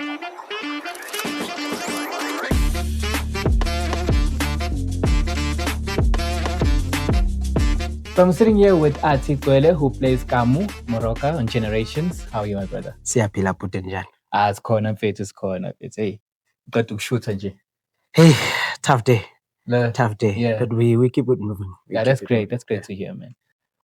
So I'm sitting here with Ati Kwele, who plays Kamu Moroka on Generations. How are you, my brother? Siyaphila bhuti njani? It's corner fit, it's corner fit. Hey, got to shoot nje. Hey, tough day. Yeah. But we keep it moving. That's great. That's great to hear, man.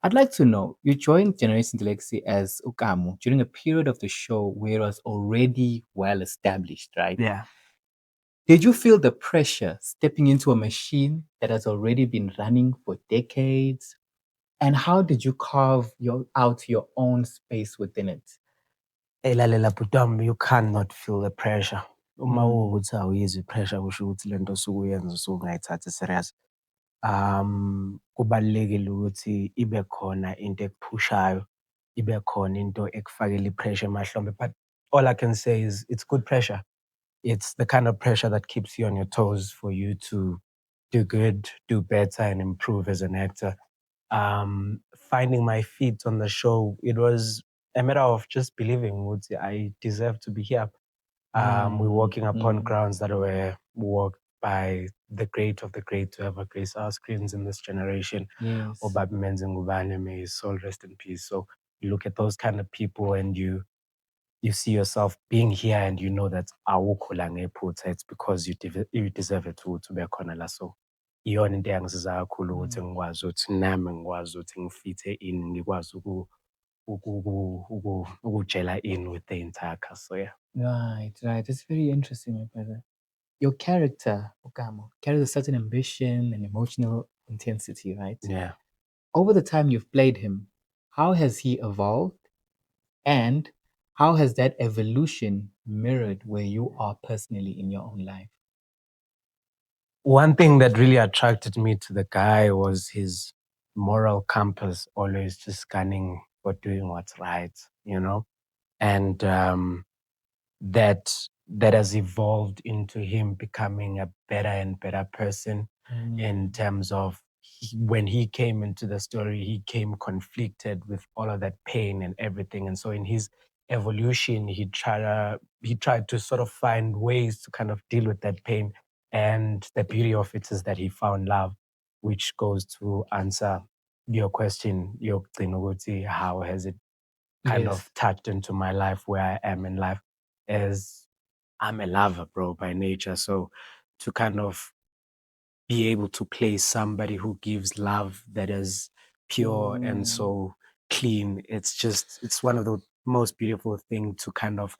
I'd like to know, you joined Generations Legacy as Ukamu during a period of the show where it was already well established, right? Yeah. Did you feel the pressure stepping into a machine that has already been running for decades? And how did you carve out your own space within it? Elalela bhuti wami, you cannot feel the pressure. Uma ukuthi awuyizwa i-pressure kusho ukuthi lento osuke uyenza usuke ungayithathi serious. Kubalulekile ukuthi ibe khona into ekuphushayo, ibe khona into ekufakela i-pressure emahlombe. But all I can say is it's good pressure. It's the kind of pressure that keeps you on your toes for you to do good, do better, and improve as an actor. Finding my feet on the show, it was a matter of just believing what I deserve to be here. We're walking upon grounds that were walked by the great of the great to ever grace our screens in this generation. Yes. Obaba Menzingubane, may his soul rest in peace. So you look at those kind of people and you see yourself being here and you know that awukho ngephutha, it's because you deserve it to be khona la. So iyona into eyangisiza kakhulu ukuthi ngikwazi ukuthi nami ngikwazi ukuthi ngifithe in, ngikwazi ukujela in with the entire cast. So yeah. Right. It's very interesting, my brother. Your character, Okamo, carries a certain ambition and emotional intensity, right? Yeah. Over the time you've played him, how has he evolved? And how has that evolution mirrored where you are personally in your own life? One thing that really attracted me to the guy was his moral compass, always just scanning for doing what's right, you know? And that has evolved into him becoming a better and better person in terms of when he came into the story, he came conflicted with all of that pain and everything. And so in his evolution, he tried to sort of find ways to kind of deal with that pain. And the beauty of it is that he found love, which goes to answer your question, how has it kind of touched into my life, where I am in life, as I'm a lover, bro, by nature. So to kind of be able to play somebody who gives love that is pure and so clean, it's one of the most beautiful things to kind of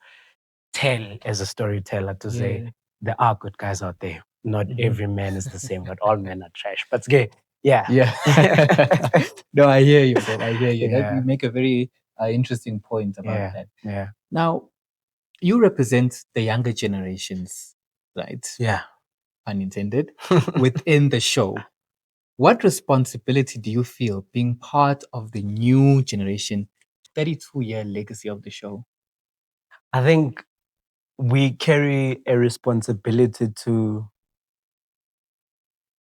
tell as a storyteller, to say there are good guys out there. Not every man is the same, not all men are trash. But it's gay. Yeah. No, I hear you, bro. I hear you. Yeah. You make a very interesting point about that. Yeah. Now, you represent the younger generations, right? Yeah. Unintended, within the show. What responsibility do you feel being part of the new generation, 32-year legacy of the show? I think we carry a responsibility to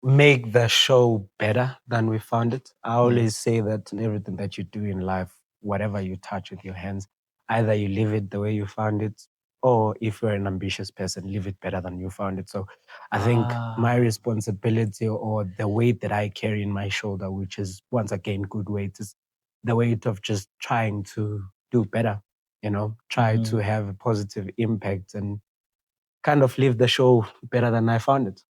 make the show better than we found it. I always say that in everything that you do in life, whatever you touch with your hands, either you leave it the way you found it, or if you're an ambitious person, leave it better than you found it. So I think my responsibility, or the weight that I carry in my shoulder, which is once again good weight, is the weight of just trying to do better, try to have a positive impact and kind of leave the show better than I found it.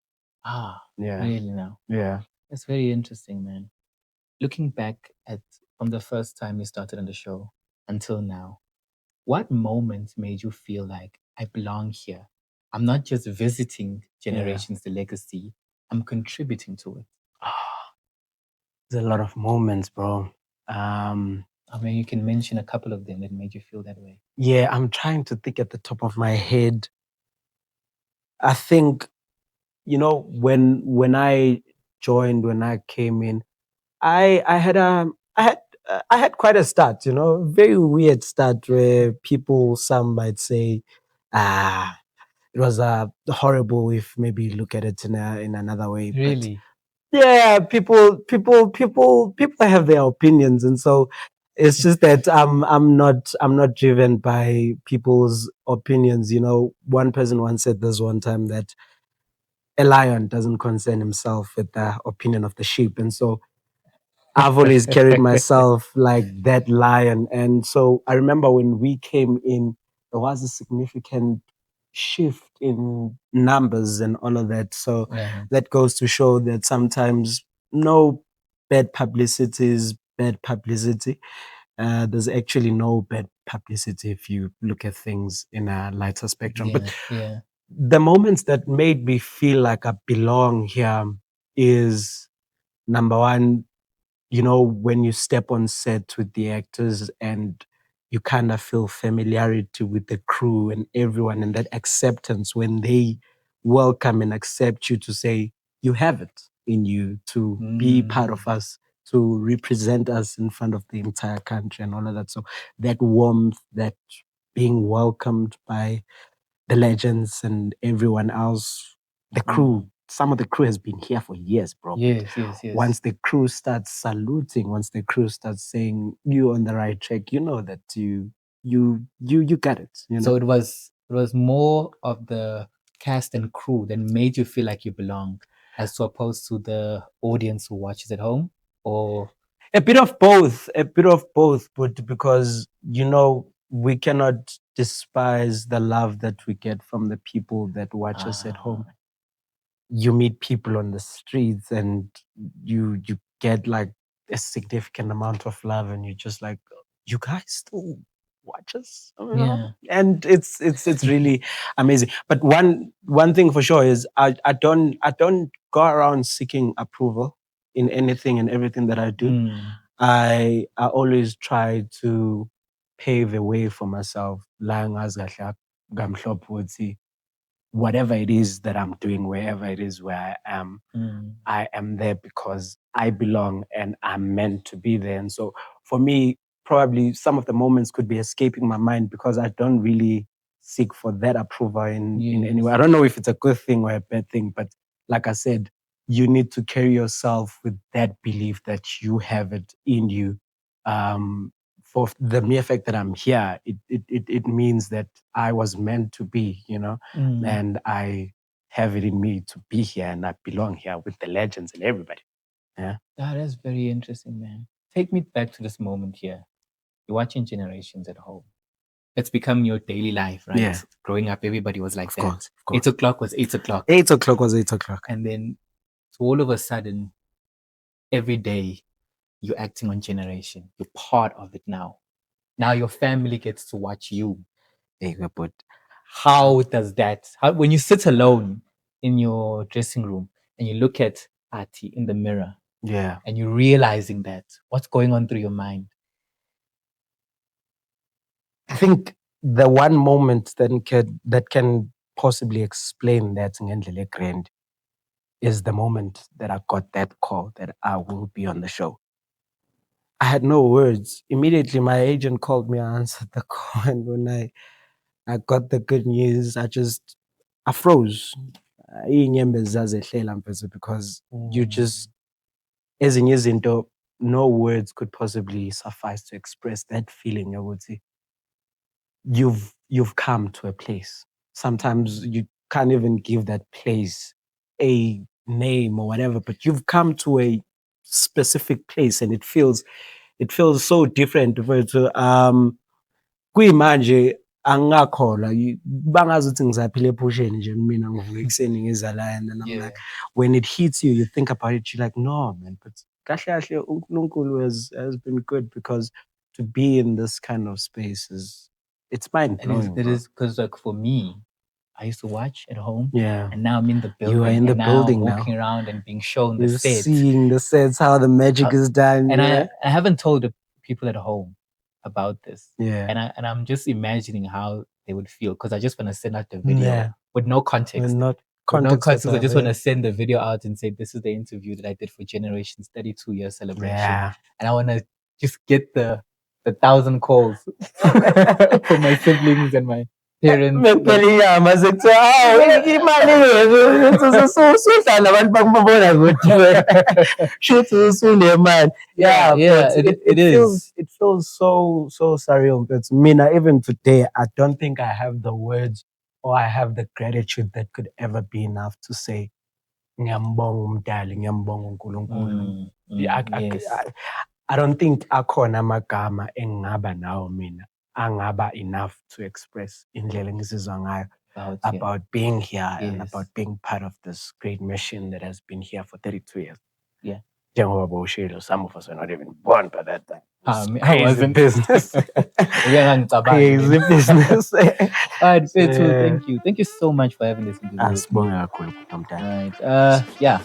Yeah. Really now? Yeah. That's very interesting, man. Looking back at from the first time you started on the show until now, what moment made you feel like I belong here? I'm not just visiting Generations, the legacy, I'm contributing to it. There's a lot of moments, bro. I mean, you can mention a couple of them that made you feel that way. Yeah, I'm trying to think at the top of my head. I think, when I joined, when I came in, I had quite a start, very weird start, where some might say, it was horrible if maybe you look at it in another way. Really? But yeah, people have their opinions, and so It's just that I'm not driven by people's opinions. One person once said this one time that a lion doesn't concern himself with the opinion of the sheep, and so I've always carried myself like that lion. And so I remember when we came in, there was a significant shift in numbers and all of that. So Right. that goes to show that sometimes no bad publicity is bad publicity. There's actually no bad publicity if you look at things in a lighter spectrum. But Yeah. Yeah. the moments that made me feel like I belong here is number one, when you step on set with the actors and you kind of feel familiarity with the crew and everyone, and that acceptance when they welcome and accept you to say you have it in you to be part of us, to represent us in front of the entire country and all of that. So that warmth, that being welcomed by the legends and everyone else, the crew. Some of the crew has been here for years, bro. Yes. Yes. Yes. Once the crew starts saluting, once the crew starts saying you on the right track, you know that you got it. So it was more of the cast and crew that made you feel like you belong, as opposed to the audience who watches at home, or A bit of both, but because we cannot despise the love that we get from the people that watch us at home. You meet people on the streets and you get like a significant amount of love, and you're just like, you guys still watch us, Yeah. and it's really amazing. But one thing for sure is I don't go around seeking approval in anything and everything that I do. I always try to pave a way for myself, la ngazi kahle kamhlophe ukuthi whatever it is that I'm doing, wherever it is where I am there because I belong and I'm meant to be there. And so for me, probably some of the moments could be escaping my mind because I don't really seek for that approval in any way. I don't know if it's a good thing or a bad thing, but like I said, you need to carry yourself with that belief that you have it in you. For the mere fact that I'm here, it means that I was meant to be, and I have it in me to be here and I belong here with the legends and everybody. Yeah. That is very interesting, man. Take me back to this moment here. You're watching Generations at home. It's become your daily life, right? Yeah. Growing up, everybody was like Of that. course, of course. 8 o'clock was 8 o'clock. 8 o'clock was 8 o'clock. And then so all of a sudden, every day, you're acting on Generation. You're part of it now. Now your family gets to watch you. But How does that, when you sit alone in your dressing room and you look at Ati in the mirror yeah, and you're realizing that, what's going on through your mind? I think the one moment that can possibly explain that ngendlela grand is the moment that I got that call that I will be on the show. I had no words. Immediately, my agent called me. I answered the call, and when I got the good news, I froze. Iy'nyembezi zazehlela mfethu, because you just, ezinye izinto, no words could possibly suffice to express that feeling yokuthi you've come to a place. Sometimes you can't even give that place a name or whatever, but you've come to a specific place and it feels so different. Kuyimanje angingakholwa, bangazi ukuthi ngizaphila ephusheni nje mina ngivuka ekuseni ngiza la, and then I'm like, when it hits you, you think about it, you're like, no man, but kahle kahle uNkulunkulu has been good, because to be in this kind of space it's mind blowing. It is because, like, for me, I used to watch at home. Yeah. And now I'm in the building. You are in the and building now. walking around and being shown the You're sets. seeing the sets, how the magic is done. And yeah. I haven't told the people at home about this. Yeah. And I'm just imagining how they would feel, because I just want to send out the video Yeah. with no context. With no With no context context. I whatsoever, just want yeah. to send the video out and say, this is the interview that I did for Generations 32-year celebration. Yeah. And I want to just get the 1,000 calls for my siblings and my parents. Mekuphela inyama sekuthiwa hawu imali usudla nabantu bakubona ukuthi wena shuthi usunemali. Yeah, But it is. it feels so surreal. But mina, even today, I don't think I have the words or I have the gratitude that could ever be enough to say ngiyambonga umdali, ngiyambonga uNkulunkulu. Yes. I don't think akhona amagama engingaba nawo mina angaba enough to express indlela engizizwa ngayo about being here and about being part of this great mission that has been here for 32 years. Yeah. Njengoba bowushilo, some of us were not even born by that time. I wasn't. Business. Crazy business. All right, Fethu, thank you. Thank you so much for having this interview. Asibonge kakhulu, Mtali. Right. Yeah.